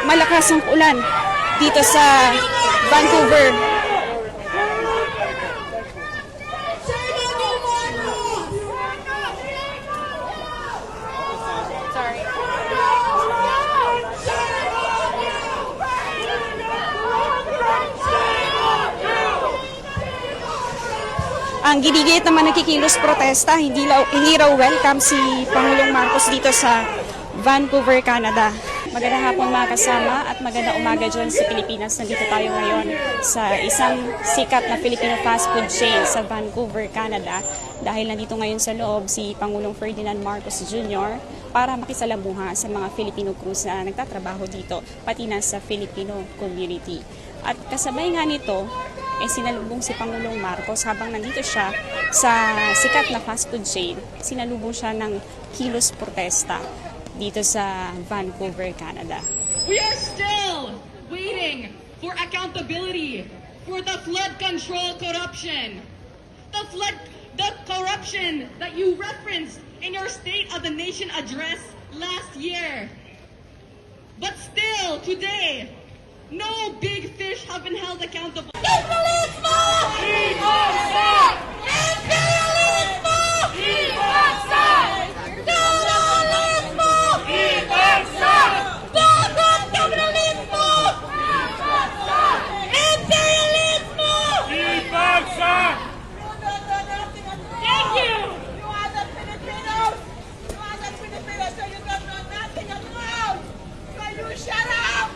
malakas ang ulan dito sa Vancouver. Ang ginigit naman nagkikilos protesta, hindi raw welcome si Pangulong Marcos dito sa Vancouver, Canada. Magandang hapon mga kasama at magandang umaga dyan sa Pilipinas. Nandito tayo ngayon sa isang sikat na Filipino fast food chain sa Vancouver, Canada. Dahil nandito ngayon sa loob si Pangulong Ferdinand Marcos Jr. para makisalamuha sa mga Filipino crews na nagtatrabaho dito, pati na sa Filipino community. At kasabay nga nito, sinalubong si Pangulong Marcos habang nandito siya sa sikat na fast food chain. Sinalubong siya ng kilos protesta dito sa Vancouver, Canada. We are still waiting for accountability for the flood control corruption. The corruption that you referenced in your State of the Nation address last year. But still, today, no big fish have been held accountable. Imperialismo! Imperialismo! Colonialismo! Bakit kapitalismo? Imperialismo! Thank you! You are the Filipinos! You are the Filipinos, so you don't know nothing about! So you shut up!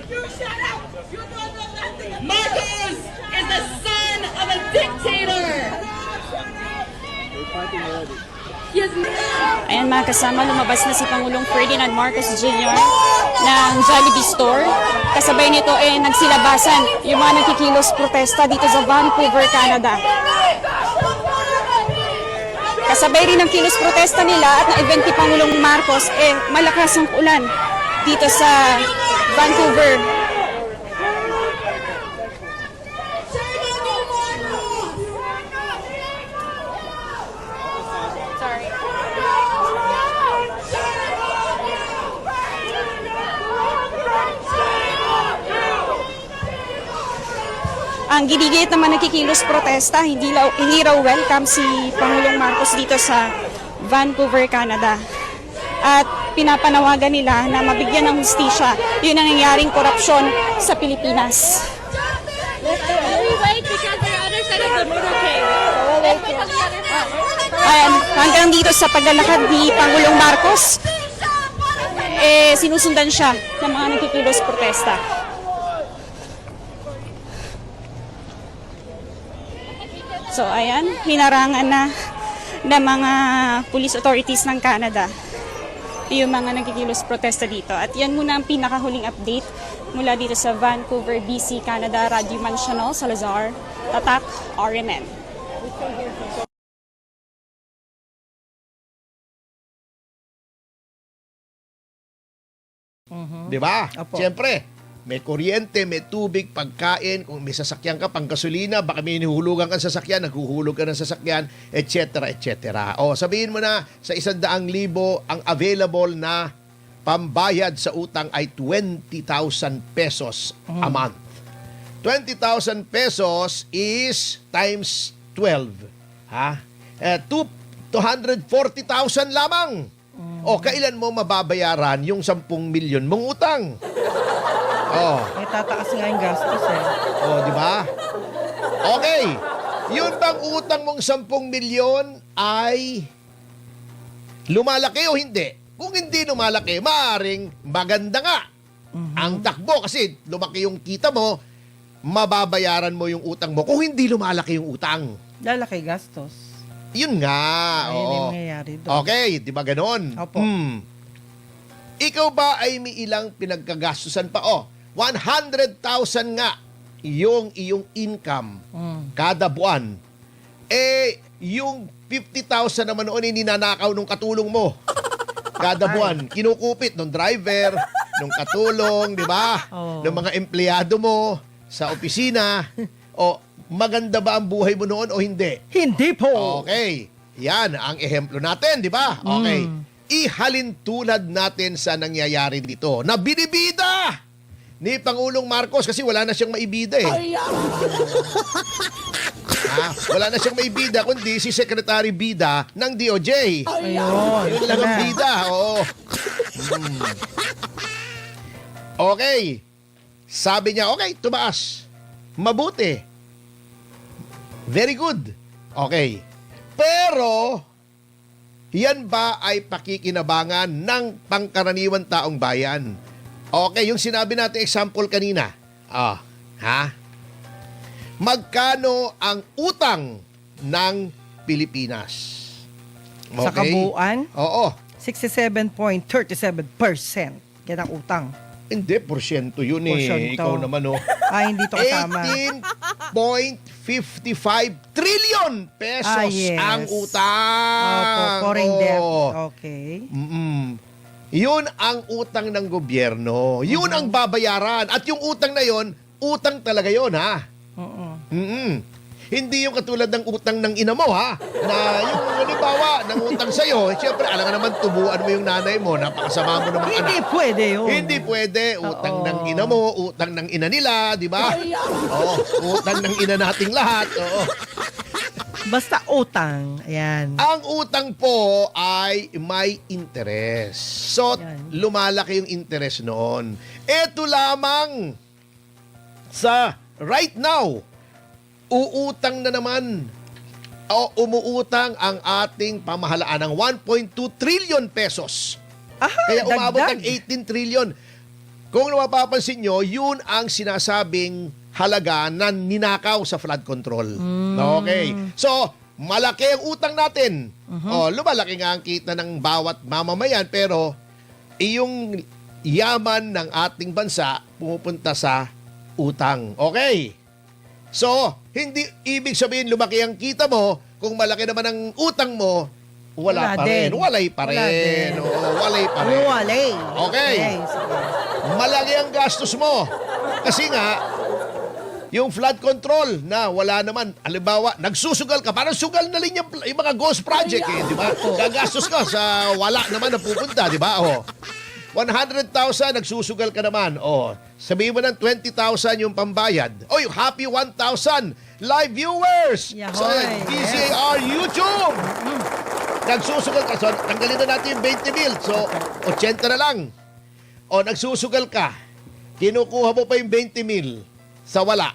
You shut up! You don't know nothing about! Marcos is the son of a dictator! Ayan mga kasama, lumabas na si Pangulong Ferdinand Marcos Jr. ng Jollibee store. Kasabay nito nagsilabasan yung mga nagkikilos protesta dito sa Vancouver, Canada. Kasabay rin ng kilos protesta nila at na-event ni Pangulong Marcos, malakas ang ulan dito sa Vancouver. Ang ginigit naman nagkikilos protesta, hindi raw welcome si Pangulong Marcos dito sa Vancouver, Canada. At pinapanawagan nila na mabigyan ng hustisya yung nangyayaring korupsyon sa Pilipinas. Ayan, hanggang dito sa paglalakad ni Pangulong Marcos, sinusundan siya ng mga nagkikilos protesta. So ayan, hinarangan na ng mga police authorities ng Canada yung mga nagkikilos protesta dito. At yan muna ang pinakahuling update mula dito sa Vancouver, BC, Canada. Radio Man Chanel Salazar, Tatak, RMN. Di ba? Siyempre, may kuryente, may tubig, pagkain, kung may sasakyan ka, panggasolina, baka may hinihulugan kang sasakyan, naghuhulog ka ng sasakyan, etc. etc. O, sabihin mo na, sa 100,000 ang available na pambayad sa utang ay 20,000 pesos a month. 20,000 pesos is times 12. Ha? 240,000 lamang. O, kailan mo mababayaran yung 10 milyon mong utang? Oh. May tataas nga yung gastos Oh, di ba? Okay. Yun bang utang mong 10 milyon ay lumalaki o hindi? Kung hindi lumalaki, maaaring maganda nga ang takbo kasi lumaki yung kita mo, mababayaran mo yung utang mo. Kung hindi lumalaki yung utang, Lalaki gastos. yun nga. Ayun Oo. yung nangyayari doon. Okay, di ba ganon? Opo. Ikaw ba ay may ilang pinagkagastusan pa? 100,000 nga yung iyong income kada buwan. Yung 50,000 naman noon ay ninanakaw nung katulong mo. Kada buwan, kinukupit nung driver, nung katulong, di ba? Oh. Ng mga empleyado mo sa opisina. Maganda ba ang buhay mo noon o hindi? Hindi po. Okay. Yan ang ehemplo natin, di ba? Okay. ihalin tulad natin sa nangyayari dito na binibida ni Pangulong Marcos kasi wala na siyang maibida eh. Wala na siyang maibida kundi si Secretary Bida ng DOJ. Ayun. Yun lang ang bida. Oo. Okay. Sabi niya, okay, tumaas. Mabuti. Very good. Okay. Pero, yan ba ay pakikinabangan ng pangkaraniwan taong bayan? Okay, yung sinabi natin example kanina. Magkano ang utang ng Pilipinas? Sa kabuuan, Oo. 67.37%. Yan ang utang. Hindi, porsyento yun eh. Porsyento. Ikaw naman oh. Ay, hindi to kasama. 18.55 trillion pesos Yes. ang utang. Opo, foreign debt. Oo. Okay. Yun ang utang ng gobyerno. Yun ang babayaran. At yung utang na yun, utang talaga yun ha. Oo. Hindi yung katulad ng utang ng ina mo ha. Na yung halimbawa ng utang sa'yo, siyempre alam nga naman tubuan mo yung nanay mo, napakasama mo namang Hindi anak. pwede yun. Hindi pwede. Utang Oo. ng ina mo, utang ng ina nila, di ba? Oo, utang ng ina nating lahat. Oo. Basta utang. Ayan. Ang utang po ay may interest. So, Yan. lumalaki yung interest noon. Ito lamang sa right now, uutang na naman o umuutang ang ating pamahalaan ng 1.2 trillion pesos. Kaya umabot ng 18 trillion. Kung mapapansin nyo, yun ang sinasabing halaga na ninakaw sa flood control. Okay. So, malaki ang utang natin. Lumalaki nga ang kita ng bawat mamamayan, pero iyong yaman ng ating bansa pumupunta sa utang. Okay. So, hindi ibig sabihin lumaki ang kita mo, kung malaki naman ang utang mo, wala pa rin. din. Walay pa Wala rin. din. Oo, walay pa rin. Walay. Okay. Sige. Malaki ang gastos mo. Kasi nga, yung flood control na wala naman, halimbawa, nagsusugal ka, parang sugal na rin yung mga ghost project eh, di ba? Gagastos ka sa wala naman na pupunta, di ba? 100,000, nagsusugal ka naman. Sabihin mo ng 20,000 yung pambayad. Yung happy 1,000 live viewers Yahoy, sa DZAR YouTube. Nagsusugal ka. So, tanggalin na natin yung 20 mil. So, 80 na lang. Nagsusugal ka. Kinukuha mo pa yung 20 mil sa wala.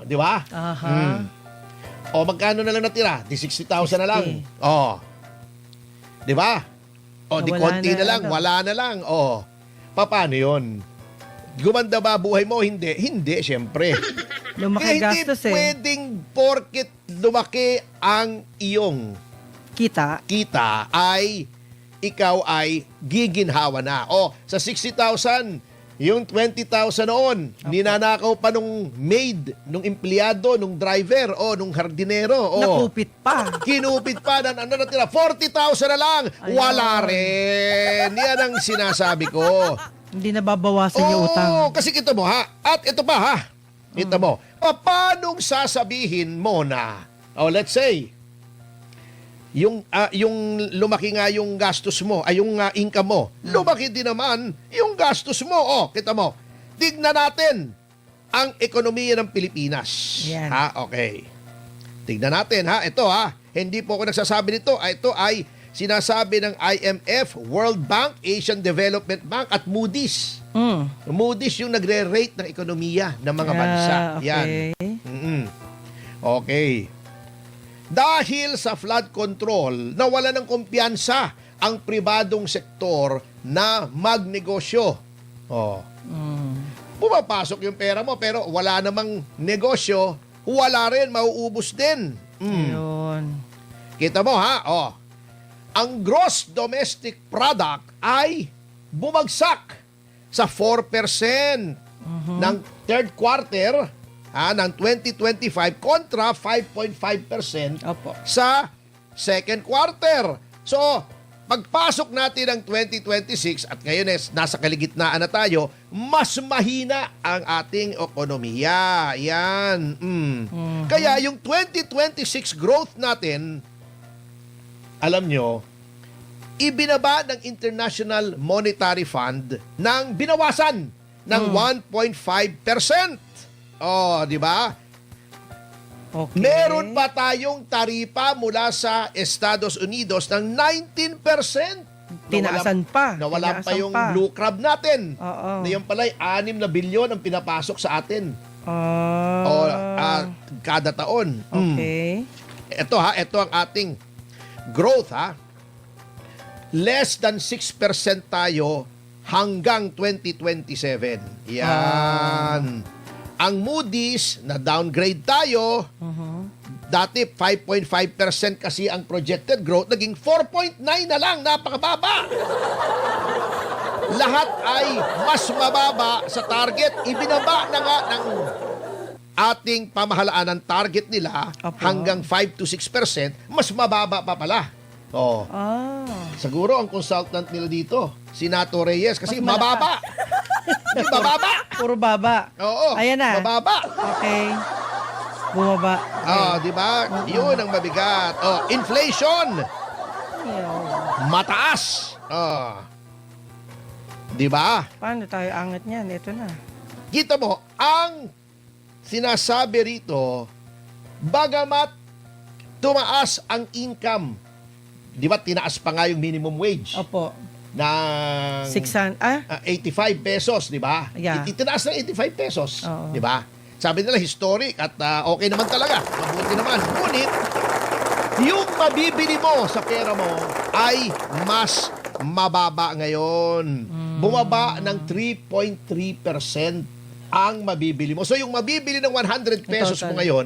Di ba? Aha. Magkano na lang natira? Di 60,000 na lang. Di ba? Di Wala konti na na, lang, wala na lang. Paano yun? Gumanda ba buhay mo? Hindi. Hindi, syempre. Lumaki Hindi gastos pwedeng porket lumaki ang iyong Kita. kita ay ikaw ay giginhawa na. Sa 60,000, yung 20,000 noon, ninanakaw pa nung maid, nung empleyado, nung driver, nung hardinero. Nakupit pa. Kinupit pa na natira, 40,000 na lang. Ayun. Wala rin. Yan ang sinasabi ko. Hindi na babawasan yung utang. Kasi kita mo ha. At ito pa ha. Kita mo. Paano sasabihin mo na, let's say, yung lumaki nga yung gastos mo, yung income mo, lumaki din naman yung gastos mo. Kita mo. Tignan natin ang ekonomiya ng Pilipinas. Yan. Okay. Tignan natin ha. Ito ha. Hindi po ako nagsasabi nito. Ito ay sinasabi ng IMF, World Bank, Asian Development Bank at Moody's. Moody's yung nagre-rate ng ekonomiya ng mga bansa. Okay. Yan. Okay. Dahil sa flood control, nawala ng kumpiyansa ang pribadong sektor na magnegosyo. Pumapasok yung pera mo pero wala namang negosyo, wala rin, mauubos din. Ayun. Kita mo ha? Ang gross domestic product ay bumagsak sa 4% ng third quarter ng 2025 kontra 5.5% Opo. sa second quarter. So, pagpasok natin ng 2026 at ngayon nasa kaligitnaan na tayo, mas mahina ang ating ekonomiya. Yan. Kaya yung 2026 growth natin, alam nyo, ibinaba ng International Monetary Fund ng binawasan ng 1.5%. Oh, di ba? Okay. Meron pa tayong taripa mula sa Estados Unidos ng 19%. Tinaasan pa. Nawala pa Tinaasan yung pa. blue crab natin. Oo. Na yung pala 6 na bilyon ang pinapasok sa atin. Kada taon. Okay. Ito ang ating growth ha. Less than 6% tayo hanggang 2027. Yan. Ang Moody's na downgrade tayo. Dati 5.5% kasi ang projected growth, naging 4.9 na lang, napakababa. Lahat ay mas mababa sa target. Ibinaba na nga ng ating pamahalaan ng target nila Opo. hanggang 5 to 6%, mas mababa pa pala. Oh. Siguro ang consultant nila dito, si Nato Reyes, kasi Mas mababa. Hindi mababa. Puro baba. Oo. Ayan na. Mababa. Okay. Bumaba. Di ba? Yun ang mabigat. Inflation. Mataas. Di ba? Paano tayo angat niyan? Ito na. Kita mo, ang sinasabi rito, bagamat tumaas ang income, di ba tinaas pa nga yung minimum wage Opo. ng 600. 85 pesos, di ba? Yeah. Itinaas ng 85 pesos, Oo. di ba? Sabi nila historic at okay naman talaga. Mabuti naman. Ngunit, yung mabibili mo sa pera mo ay mas mababa ngayon. Bumaba ng 3.3% ang mabibili mo. So yung mabibili ng 100 pesos mo Total. ngayon,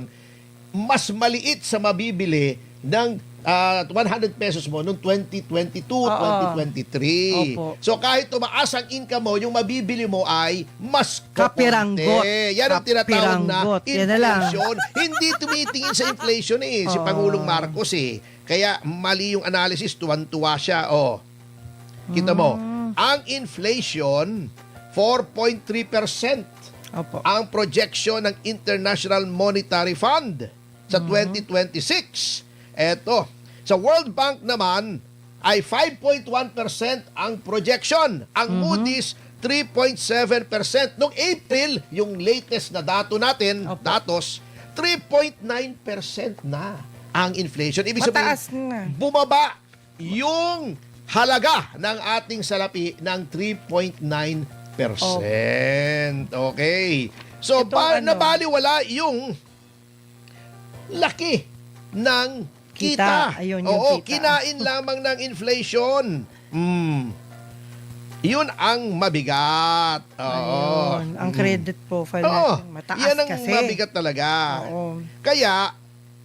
mas maliit sa mabibili ng 100 pesos mo noong 2022, 2023. Opo. So kahit tumaas ang income mo, yung mabibili mo ay mas Kapiranggot. kapunti. Yan ang tinatawag na Kapiranggot. Yan na lang. inflation. Hindi tumitingin sa inflation si Pangulong Marcos Kaya mali yung analysis, tuwan-tuwa siya. Kita mo, ang inflation, 4.3% Opo. ang projection ng International Monetary Fund sa 2026. Eto, sa World Bank naman ay 5.1% ang projection. Ang Moody's 3.7%. Noong April, yung latest na dato natin, Opo. datos, 3.9% na ang inflation. Ibig sabihin, Mataas na. bumaba yung halaga ng ating salapi ng 3.9%. Okay. So, Itong ano? nabaliwala yung laki ng kita. Ayun, yung Oo, kita. kinain lamang ng inflation. Yun ang mabigat. Oo. Ayun. Ang credit profile Oo. natin. Mataas Yan ang kasi. mabigat talaga. Oo. Kaya,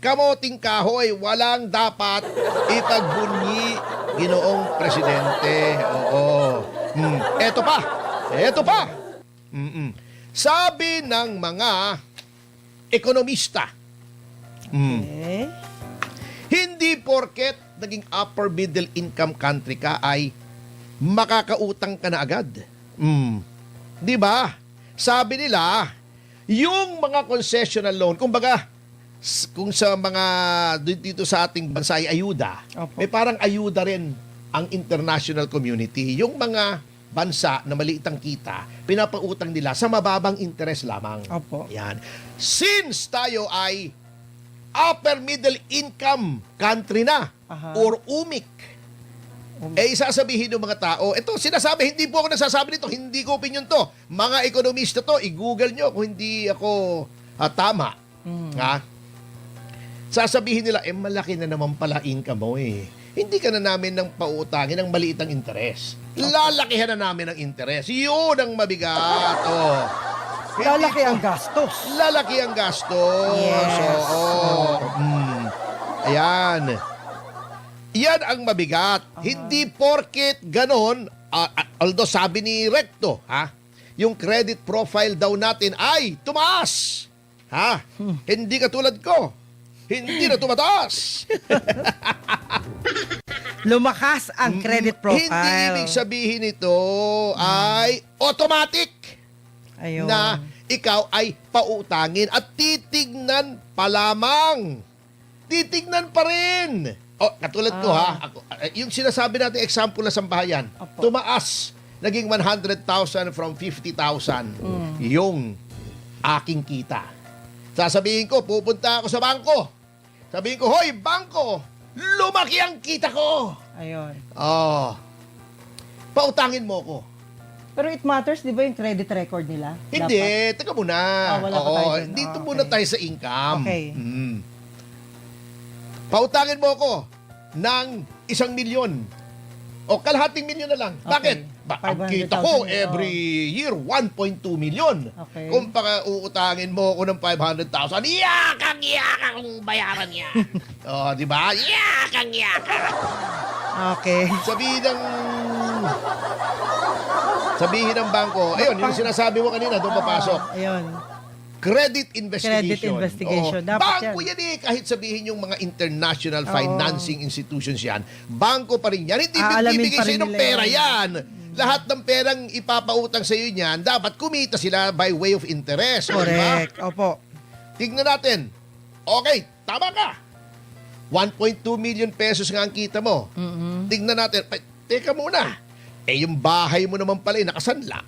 kamoting kahoy, walang dapat ipagbunyi Ginoong Presidente. Oo. Eto pa. Sabi ng mga ekonomista, Okay. hindi porket naging upper middle income country ka ay makakautang ka na agad. Di ba? Sabi nila, yung mga concessional loan, kumbaga, kung sa mga dito sa ating bansa ay ayuda, Opo. may parang ayuda rin ang international community. Yung mga bansa na maliit ang kita, pinapautang nila sa mababang interest lamang. Opo. Yan. Since tayo ay upper middle income country na Aha. or UMIC, sasabihin ng mga tao, ito sinasabi, hindi po ako nagsasabi nito, hindi ko opinion to. Mga ekonomista to, i-google nyo kung hindi ako tama. Ha? Sasabihin nila, malaki na naman pala income mo Hindi ka na namin ng pautangin ng maliit ang interest. Lalakihan na namin ang interest. Yun ang mabigat. Lalaki ang gastos. Lalaki ang gastos. Yes. Ayan. Yan ang mabigat. Hindi porket ganon, although sabi ni Recto, yung credit profile daw natin ay tumaas. Hindi katulad ko. Hindi na tumataas. Lumakas ang credit profile. Hindi ibig sabihin ito ay automatic Ayun. na ikaw ay pautangin at titignan pa lamang. Titignan pa rin katulad ko yung sinasabi natin example na sambahayan, Opo. tumaas, naging 100,000 from 50,000 yung aking kita. Sasabihin ko, pupunta ako sa bangko. Sabihin ko, hoy, bangko, lumaki ang kita ko. Ayun. Pautangin mo ko. Pero it matters, di ba, yung credit record nila? Hindi, Dapat. teka muna. Wala pa tayo dun. Dito Okay. muna tayo sa income. Okay. Pautangin mo ko ng 1 milyon. O kalahating milyon na lang. Okay. Bakit? Ang kita ko 500,000, every year 1.2 milyon. Okay. Kung uutangin mo ko ng 500,000, yakang bayaran niya. Di ba? Yakang. Okay. Sabihin ng bangko, ayun, yung sinasabi mo kanina, doon papasok. Ayun. Credit investigation. Credit investigation. Dapat Bangko yan kahit sabihin yung mga international financing institutions yan, bangko pa rin yan. Hindi Aalamin bibigay pa rin sa'yo ng nila pera yan. yan. Lahat ng perang ipapautang sa'yo niyan, dapat kumita sila by way of interest. o, di ba? Correct. Opo. Tignan natin. Okay, tama ka. 1.2 million pesos nga ang kita mo. Tignan natin. Teka muna. Yung bahay mo naman pala nakasanla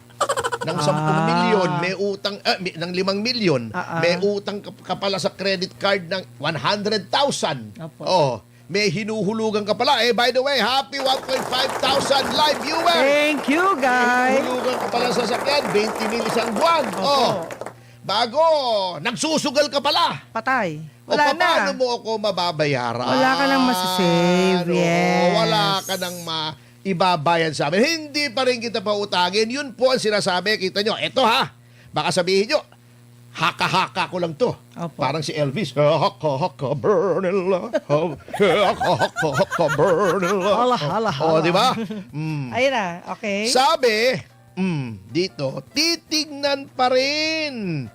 ng 10 milyon, may utang, ng 5 milyon, may utang ka pala sa credit card ng 100,000. Opo. May hinuhulugan ka pala. By the way, happy 1,500 live viewers. Thank you, guys. Hinuhulugan ka pala sa sakyan, 20 mil isang buwan. Opo. Bago, nagsusugal ka pala. Patay. Wala na. Paano mo ako mababayaran? Wala ka nang masasave. Yes. Wala ka nang ibabayad sa amin. Hindi pa rin kita pautangin. Yun po ang sinasabi. Kita nyo, eto baka sabihin nyo, haka-haka ko lang to. Opo. Parang si Elvis. Haka-haka, burn in love. Haka-haka, burn in love. Hala. Di ba? Ayun na. Okay. Sabi, dito, titignan pa rin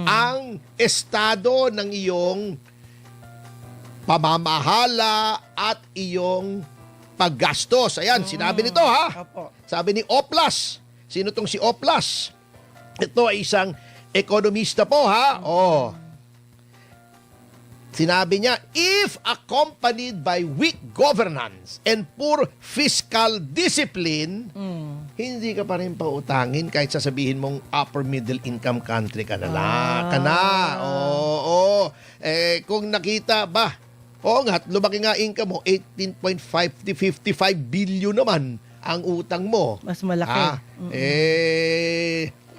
ang estado ng iyong pamamahala at iyong paggastos. Ayan, sinabi nito Opo. Sabi ni Oplas. Sino tong si Oplas? Ito ay isang ekonomista po Sinabi niya, if accompanied by weak governance and poor fiscal discipline, hindi ka pa rin pautangin kahit sasabihin mong upper middle income country ka na. Oo. Kung nakita ba, lumaki nga income mo, 18.5 to 55 billion naman ang utang mo. Mas malaki.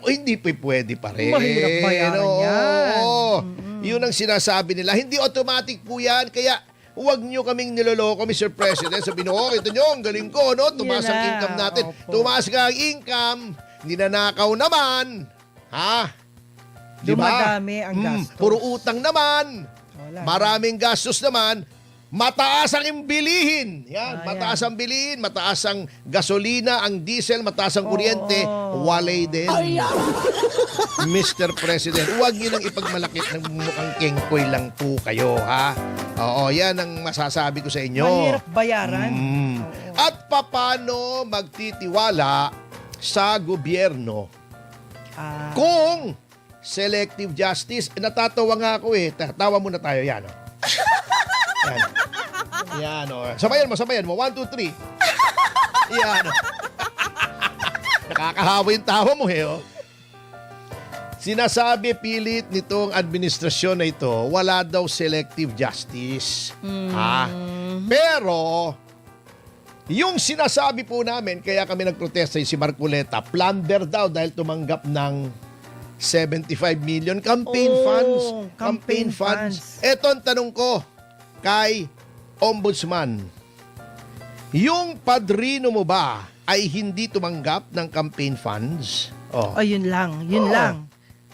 Hindi pwede pa rin. Mahirap bayaran yan. Yun ang sinasabi nila. Hindi automatic po yan. Kaya huwag nyo kaming niloloko, Mr. President. Sabi nyo, ito nyo, ang galing ko, no? Tumaas ang income natin. Opo. Tumaas nga ang income. Ninanakaw naman. Diba? Dumadami ang gastos. Puro utang naman. Wala. Maraming gastos naman. Mataas ang imbilihin. Yan, Ayan. mataas ang bilihin, mataas ang gasolina, ang diesel, mataas ang kuryente. Walay din. Mr. President, huwag niyo nang ipagmalakit ng mukhang kengkoy lang po kayo, Oo, yan ang masasabi ko sa inyo. Mahirap bayaran. At paano magtitiwala sa gobyerno kung selective justice? Natatawa nga ako Tawa muna tayo, yan. Yan. Sabayan mo. 1, 2, 3. Yan. Nakakahawa yung tawa mo, Sinasabi pilit nitong administrasyon na ito, wala daw selective justice. Pero, yung sinasabi po namin, kaya kami nagprotesta si Marcoleta, plunder daw dahil tumanggap ng 75 million campaign funds. Campaign funds. Ito ang tanong ko kay Ombudsman. Yung padrino mo ba ay hindi tumanggap ng campaign funds? Yun lang.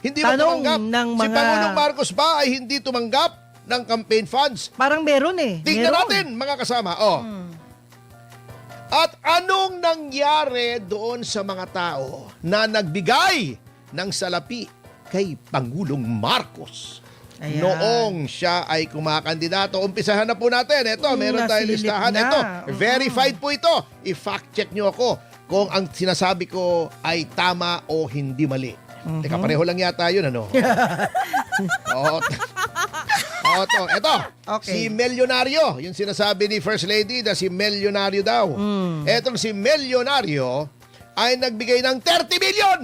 Hindi ba Tanong tumanggap? ng Si mga- Pangulong Marcos ba ay hindi tumanggap ng campaign funds? Parang meron Tingnan Meron. natin, mga kasama. At anong nangyari doon sa mga tao na nagbigay ng salapi kay Pangulong Marcos? Ayan. Noong siya ay kumakandidato. Umpisahan na po natin. Ito, meron tayong nasilip listahan. na. Ito, verified po ito. I-fact check nyo ako kung ang sinasabi ko ay tama o hindi mali. Teka, pareho lang yata yun, Oo. Ito. Okay. Si Milyonaryo, yung sinasabi ni First Lady na si Milyonaryo daw. Etong si Milyonaryo ay nagbigay ng 30 million!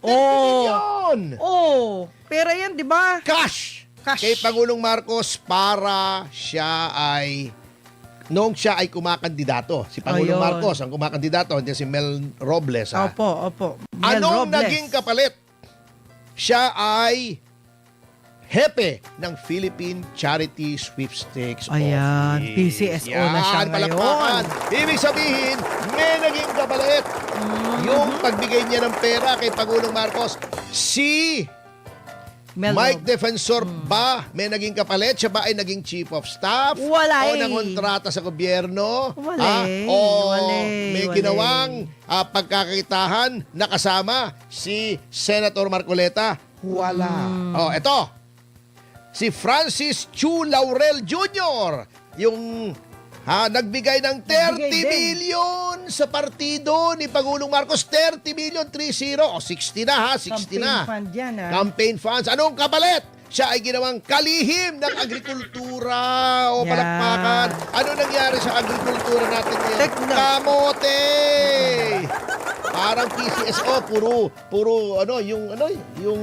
30 million! Oh, pera yan, di ba? Cash! Cash. Kay Pangulong Marcos para siya ay noong siya ay kumakandidato. Si Pangulong Ayun. Marcos ang kumakandidato, hindi si Mel Robles. Ha? Opo. Mel Anong Robles. naging kapalit? Siya ay hepe ng Philippine Charity Sweepstakes Ayan, Office. PCSO na siya ngayon. Palakpakan. Ibig sabihin, may naging kapalit. Yung pagbigay niya ng pera kay Pangulong Marcos, si Mel Mike Robles. Defensor ba may naging kapalit? Siya ba ay naging chief of staff? Wala O eh. nangontrata sa gobyerno? Wala eh. O Wala may eh. ginawang pagkakitahan na kasama si Senator Marcoleta? Wala. Eto. Si Francis Chu Laurel Jr. Yung nagbigay ng 30 Nagbigay din. million sa partido ni Pangulong Marcos. 30 million, 30. O 60 na ha, 60 na. Campaign fund yan, ha? Campaign funds. Anong kapalit? Siya ay ginawang kalihim ng agrikultura. O Yeah. palakpakan. Ano nangyari sa agrikultura natin ngayon? Tekno. Kamote! Parang PCSO, puro yung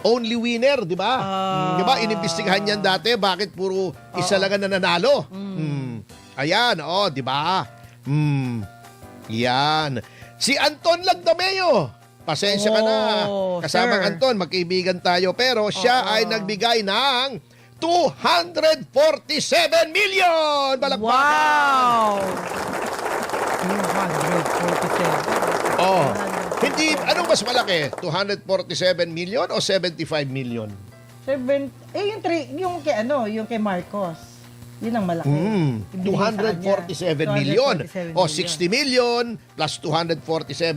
only winner, di ba? Di ba? Inimbestigahan yan dati. Bakit puro isa lang ang nananalo? Ayan, di ba? Yan. Si Anton Lagdameo. Pasensya ka na. Kasamang sir. Anton, magkaibigan tayo. Pero siya ay nagbigay ng 247 million! Balakbakan! Wow! 247. Oh. Hindi, anong mas malaki? 247 million o 75 million? Yung kay Marcos. Yun ang malaki. Ibigay sa kanya. 247 million. 247 O 60 million plus 247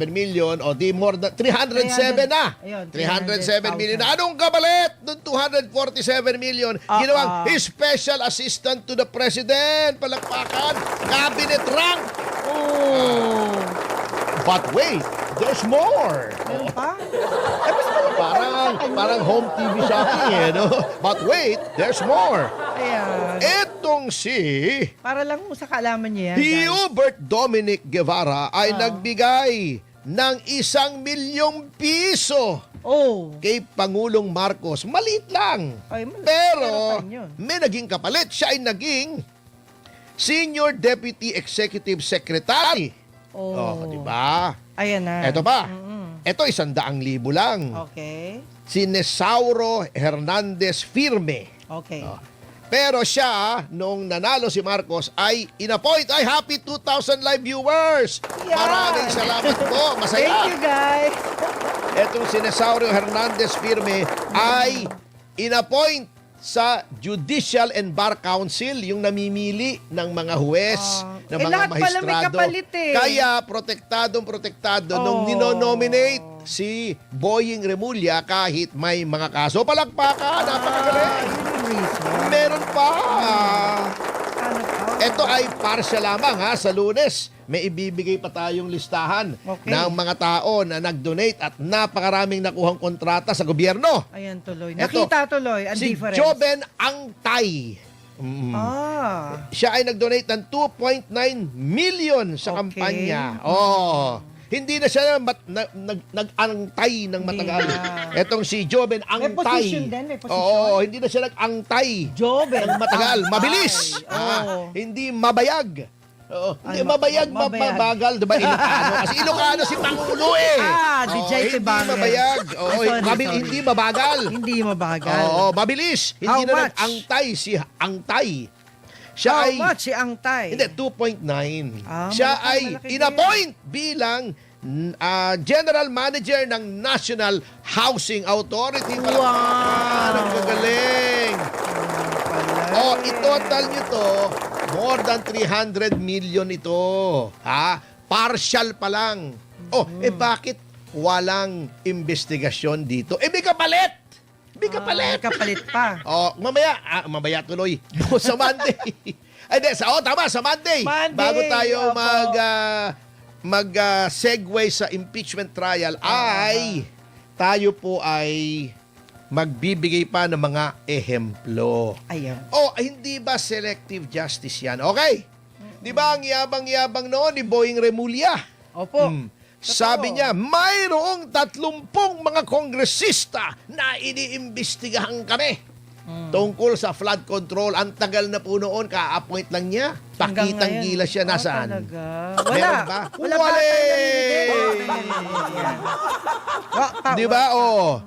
million o di more than 307 na. Ayun, 307 million. 300,000. Anong kabalit ng 247 million? Ginawang special assistant to the president. Palakpakan. Cabinet rank. Oh! But wait, there's more. Meron pa? Parang home TV shopping eh, no? But wait, there's more. Ayan. Etong si Para lang sa kaalaman niya yan, guys. Hubert Dominic Guevara ay nagbigay ng 1 milyong piso Oh! kay Pangulong Marcos. Maliit lang. Ay, maliit. Pero Pero pa yun. may naging kapalit. Siya ay naging Senior Deputy Executive Secretary. Oh. Di ba? Ayan na. Eto pa. Ito 100,000 lang. Okay. Si Nesauro Hernandez Firme. Okay. Pero siya, nung nanalo si Marcos, ay inappoint. Ay, happy 2,000 live viewers! Yan! Maraming salamat po. Masaya. Thank you, guys. Etong si Nesauro Hernandez Firme ay inappoint sa Judicial and Bar Council, yung namimili ng mga huwes, ng mga lahat pala may maestrado. kapalit eh. Kaya protektado nung ninonominate si Boying Remulla kahit may mga kaso. Palakpakan, napakagaling. Yun yung reason. Meron pa. Ano pa? Ito ay partial lamang ha. Sa Lunes, may ibibigay pa tayong listahan Okay. ng mga tao na nag-donate at napakaraming nakuhang kontrata sa gobyerno. Ayan tuloy. Eto, Nakita tuloy ang Si difference. Joben Angtay. Siya ay nag-donate ng 2.9 million sa Okay. kampanya. Hindi na siya nag-angtay ng matagal. na. Etong si Joben Angtay. position din, may position. Oo, hindi na siya nag-angtay. Joben Ng matagal, Angtay. mabilis. Oo. Hindi mabayag. Oo, hindi Ay, mabayag, mabayag. mabagal, 'di ba? Ilocano. Kasi Ilocano si Pangulo eh. DJ Hindi Tibange. mabayag. Oo, Sorry. hindi mabagal. Hindi mabagal. Oo, mabilis. How Hindi na much? nag-angtay si Angtay. Siya How ay much si Angtay? hindi 2.9. Siya malaki, ay malaki din. inappoint bilang General Manager ng National Housing Authority. Wow! Ang gagaling. I-total nyo to, more than 300 million ito. Partial pa lang. Bakit walang investigasyon dito? May kapalit! May kapalit! May kapalit pa. Mamaya tuloy. Sa Monday. Tama, sa Monday. Monday, Bago tayo opo. mag-segue sa impeachment trial, tayo po ay magbibigay pa ng mga ehemplo. Ayun. Oh, hindi ba selective justice yan? Okay. Di ba ang yabang-yabang noon ni Boying Remulla? Opo. Sabi niya, mayroong 30 mga kongresista na iniimbestigahan kami tungkol sa flood control. Ang tagal na po noon, ka-appoint lang niya. Hanggang Pakitang ngayon. gila siya. Nasaan? Talaga. Meron ba? Wala Wala pa eh. tayo narinig. Di ba? Oh.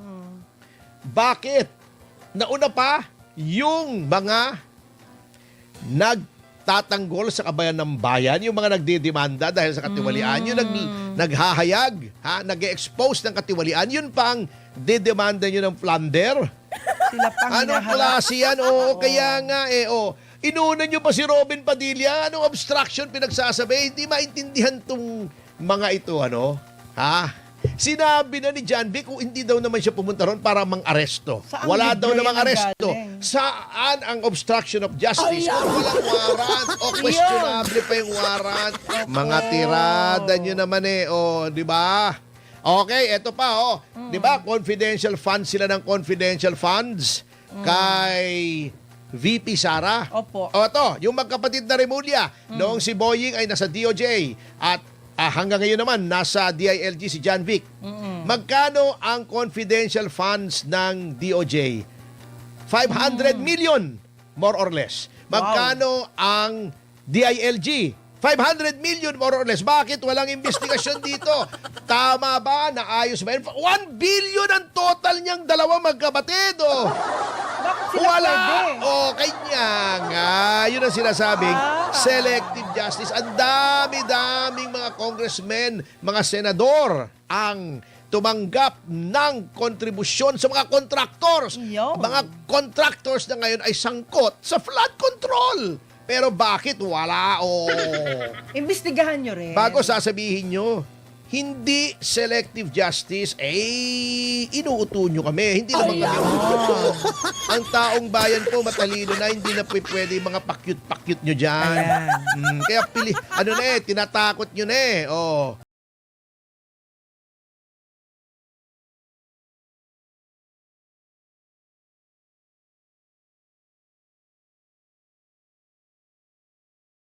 Bakit? Nauna pa yung mga nagtatanggol sa kabayan ng bayan, yung mga nagdidemanda dahil sa katiwalian, yung naghahayag, nag-expose ng katiwalian, yun pang didemanda nyo ng plunder. Sila pang Anong hinaharap. klase yan? Oo, kaya nga Inuna nyo pa si Robin Padilla. Anong obstruction pinagsasabi? Hindi maintindihan tong mga ito, Sinabi na ni John Vic kung hindi daw naman siya pumunta ron para mang-aresto. Saan Wala libro daw namang yan aresto. galing? Saan ang obstruction of justice? Kung walang warrant o questionable pa yung warrant. Mga tirada nyo naman di ba? Okay, eto pa di ba? Confidential funds sila ng confidential funds kay VP Sara. Opo. O ito, yung magkapatid na Remulla, noong si Boying ay nasa DOJ at hanggang ngayon naman nasa DILG si John Vic. Magkano ang confidential funds ng DOJ? 500 million, more or less. Magkano ang DILG? 500 million more or less. Bakit walang investigasyon dito? Tama ba? Naayos ba? 1 billion ang total niyang dalawang magkapatid. Bakit sila Wala. pwede? Kanya nga. Yun ang sinasabing selective justice. Ang dami-daming mga congressmen, mga senador ang tumanggap ng kontribusyon sa mga contractors. Yun. Mga contractors na ngayon ay sangkot sa flood control. Pero bakit wala? Imbestigahan nyo rin. Bago sasabihin nyo, hindi selective justice, inuuto nyo kami. Hindi naman kami uto. Ang taong bayan po matalino na, hindi na pwede mga pakyut-pakyut nyo dyan. Ayan. Kaya tinatakot nyo na